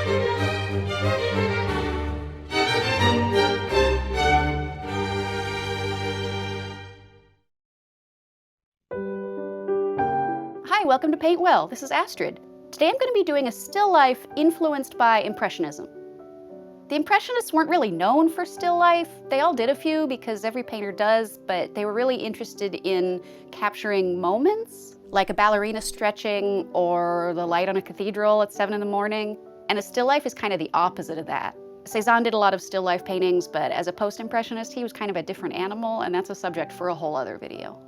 Hi, welcome to Paint Well. This is Astrid. Today I'm going to be doing a still life influenced by Impressionism. The Impressionists weren't really known for still life. They all did a few because every painter does, but they were really interested in capturing moments, like a ballerina stretching or the light on a cathedral at 7 in the morning. And a still life is kind of the opposite of that. Cézanne did a lot of still life paintings, but as a post-impressionist, he was kind of a different animal, and that's a subject for a whole other video.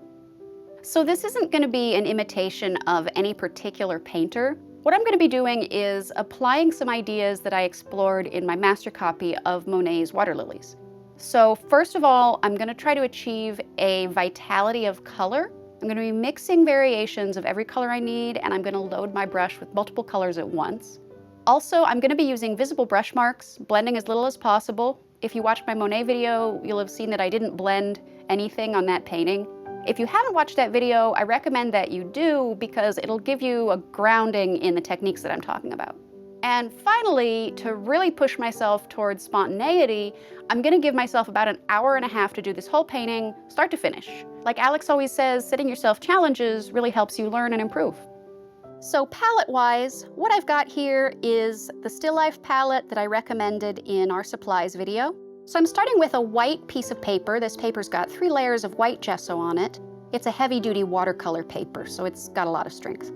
So this isn't going to be an imitation of any particular painter. What I'm going to be doing is applying some ideas that I explored in my master copy of Monet's Water Lilies. So first of all, I'm going to try to achieve a vitality of color. I'm going to be mixing variations of every color I need, and I'm going to load my brush with multiple colors at once. Also, I'm going to be using visible brush marks, blending as little as possible. If you watched my Monet video, you'll have seen that I didn't blend anything on that painting. If you haven't watched that video, I recommend that you do because it'll give you a grounding in the techniques that I'm talking about. And finally, to really push myself towards spontaneity, I'm going to give myself about an hour and a half to do this whole painting, start to finish. Like Alex always says, setting yourself challenges really helps you learn and improve. So palette-wise, what I've got here is the Still Life palette that I recommended in our supplies video. So I'm starting with a white piece of paper. This paper's got 3 layers of white gesso on it. It's a heavy-duty watercolor paper, so it's got a lot of strength.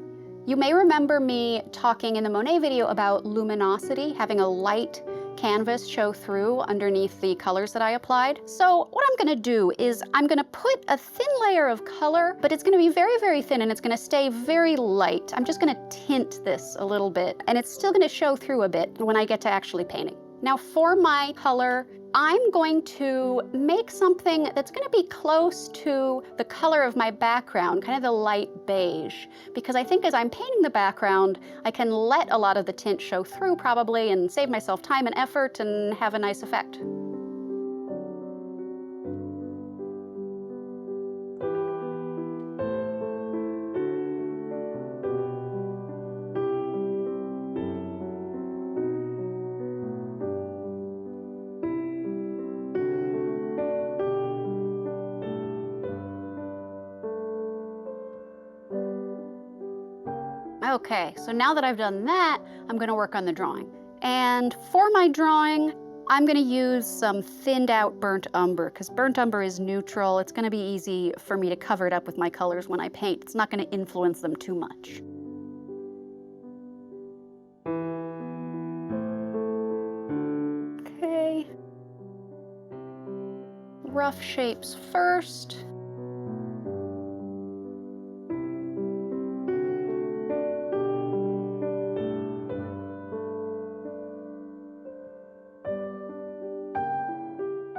You may remember me talking in the Monet video about luminosity, having a light canvas show through underneath the colors that I applied. So what I'm gonna do is I'm gonna put a thin layer of color, but it's gonna be very, very thin, and it's gonna stay very light. I'm just gonna tint this a little bit, and it's still gonna show through a bit when I get to actually painting. Now for my color, I'm going to make something that's going to be close to the color of my background, kind of the light beige, because I think as I'm painting the background, I can let a lot of the tint show through probably and save myself time and effort and have a nice effect. Okay, so now that I've done that, I'm going to work on the drawing. And for my drawing, I'm going to use some thinned out burnt umber, because burnt umber is neutral. It's going to be easy for me to cover it up with my colors when I paint. It's not going to influence them too much. Okay. Rough shapes first.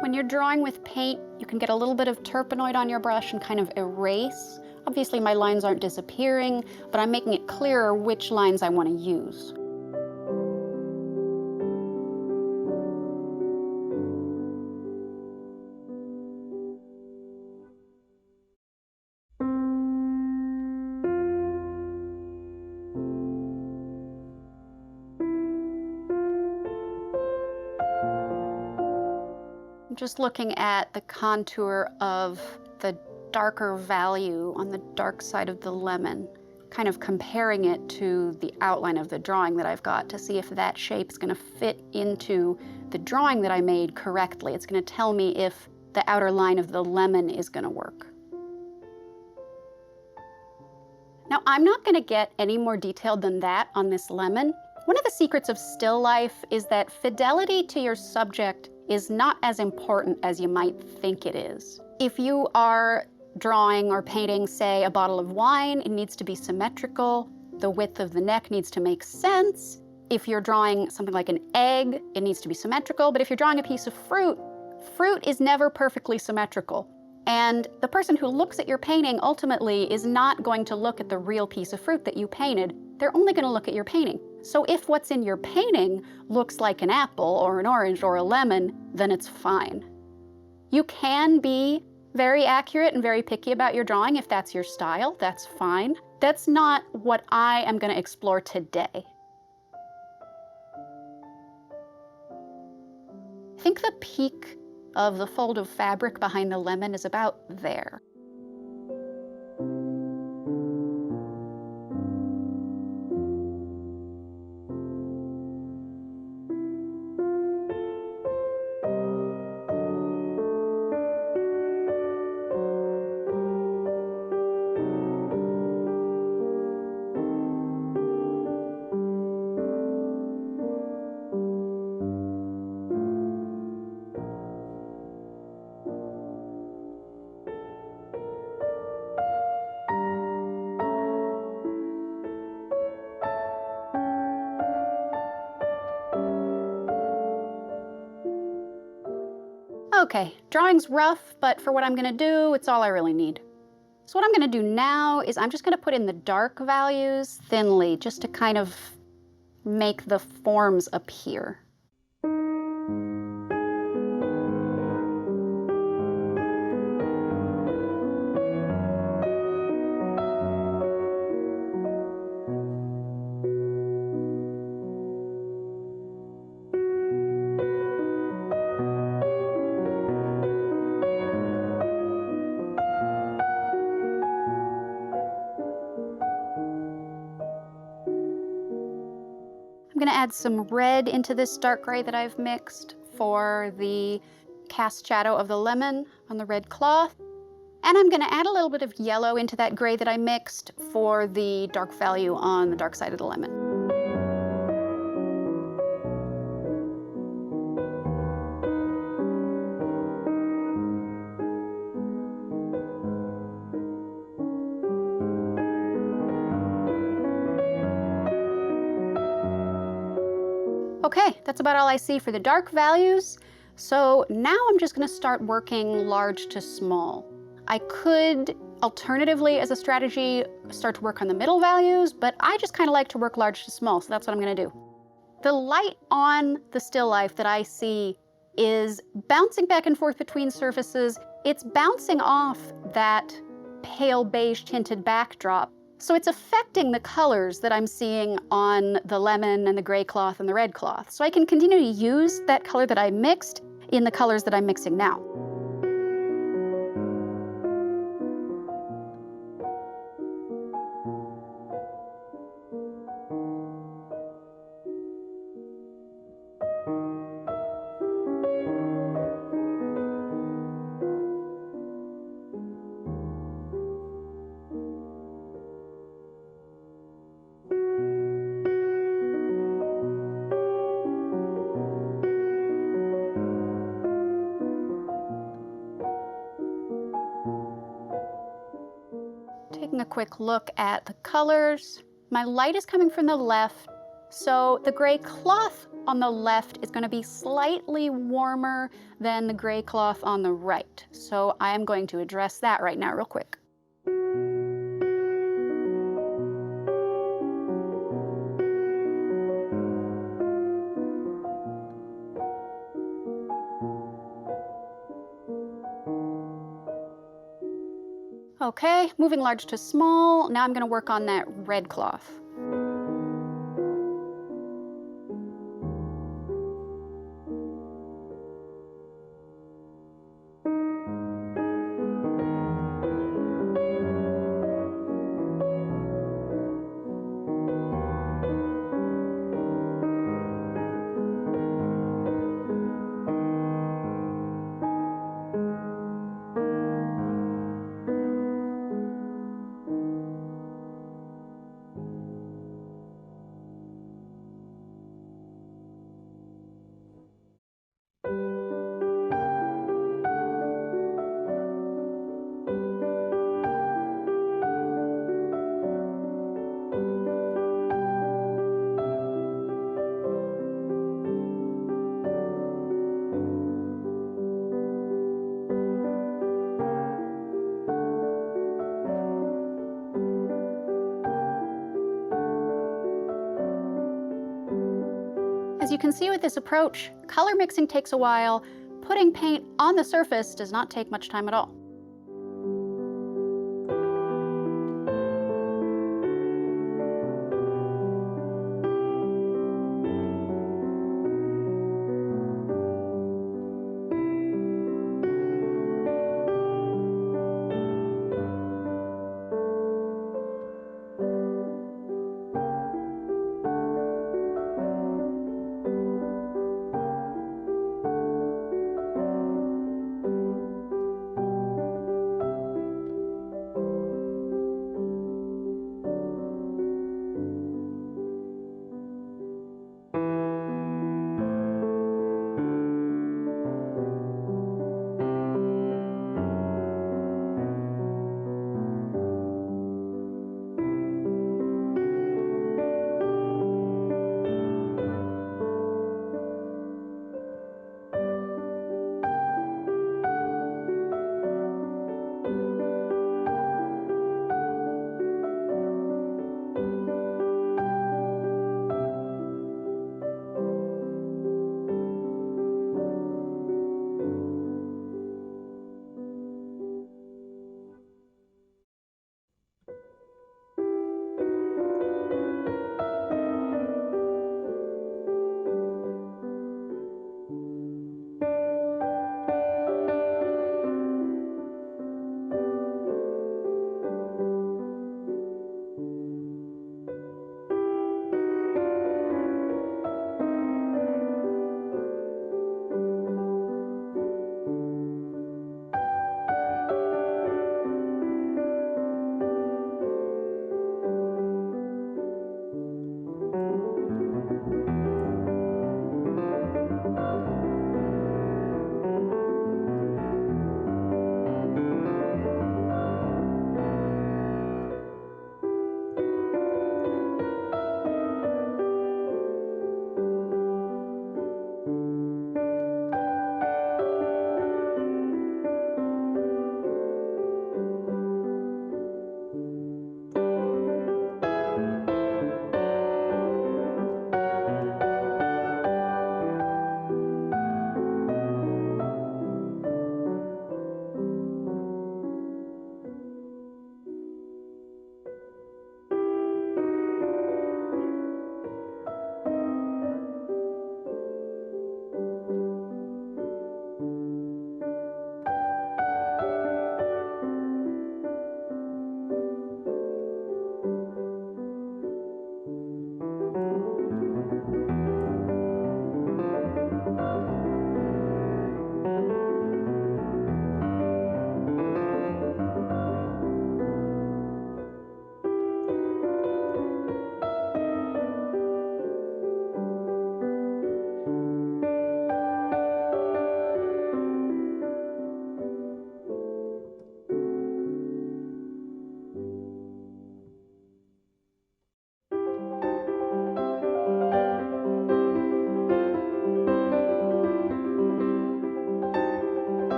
When you're drawing with paint, you can get a little bit of turpenoid on your brush and kind of erase. Obviously my lines aren't disappearing, but I'm making it clearer which lines I want to use. Just looking at the contour of the darker value on the dark side of the lemon, kind of comparing it to the outline of the drawing that I've got to see if that shape's going to fit into the drawing that I made correctly. It's going to tell me if the outer line of the lemon is going to work. Now, I'm not going to get any more detailed than that on this lemon. One of the secrets of still life is that fidelity to your subject is not as important as you might think it is. If you are drawing or painting, say, a bottle of wine, it needs to be symmetrical. The width of the neck needs to make sense. If you're drawing something like an egg, it needs to be symmetrical. But if you're drawing a piece of fruit, fruit is never perfectly symmetrical. And the person who looks at your painting ultimately is not going to look at the real piece of fruit that you painted. They're only going to look at your painting. So if what's in your painting looks like an apple or an orange or a lemon, then it's fine. You can be very accurate and very picky about your drawing if that's your style. That's fine. That's not what I am going to explore today. think the peak of the fold of fabric behind the lemon is about there. Okay, drawing's rough, but for what I'm gonna do, it's all I really need. So what I'm gonna do now is I'm just gonna put in the dark values thinly, just to kind of make the forms appear. I'm gonna add some red into this dark gray that I've mixed for the cast shadow of the lemon on the red cloth. And I'm gonna add a little bit of yellow into that gray that I mixed for the dark value on the dark side of the lemon. Okay, that's about all I see for the dark values. So now I'm just gonna start working large to small. I could, alternatively, as a strategy, start to work on the middle values, but I just kind of like to work large to small, so that's what I'm gonna do. The light on the still life that I see is bouncing back and forth between surfaces. It's bouncing off that pale beige tinted backdrop. So it's affecting the colors that I'm seeing on the lemon and the gray cloth and the red cloth. So I can continue to use that color that I mixed in the colors that I'm mixing now. Taking a quick look at the colors. My light is coming from the left, so the gray cloth on the left is going to be slightly warmer than the gray cloth on the right. So I am going to address that right now real quick. Okay, moving large to small. Now I'm going to work on that red cloth. As you can see with this approach, color mixing takes a while. Putting paint on the surface does not take much time at all.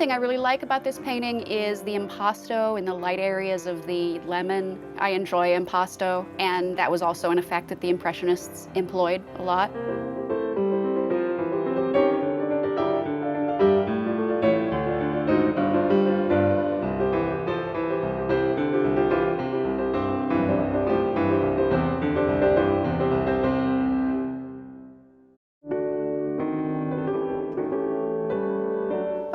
thing I really like about this painting is the impasto in the light areas of the lemon. I enjoy impasto, and that was also an effect that the Impressionists employed a lot.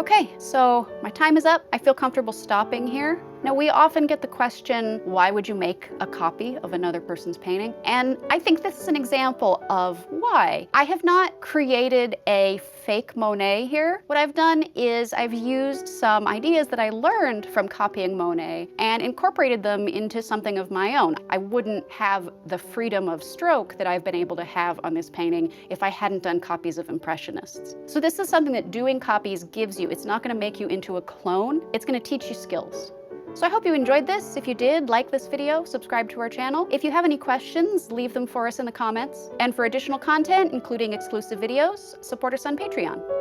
Okay, so my time is up. I feel comfortable stopping here. Now, we often get the question, why would you make a copy of another person's painting? And I think this is an example of why. I have not created a fake Monet here. What I've done is I've used some ideas that I learned from copying Monet and incorporated them into something of my own. I wouldn't have the freedom of stroke that I've been able to have on this painting if I hadn't done copies of Impressionists. So this is something that doing copies gives you. It's not going to make you into a clone. It's going to teach you skills. So I hope you enjoyed this. If you did, like this video, subscribe to our channel. If you have any questions, leave them for us in the comments. And for additional content, including exclusive videos, support us on Patreon.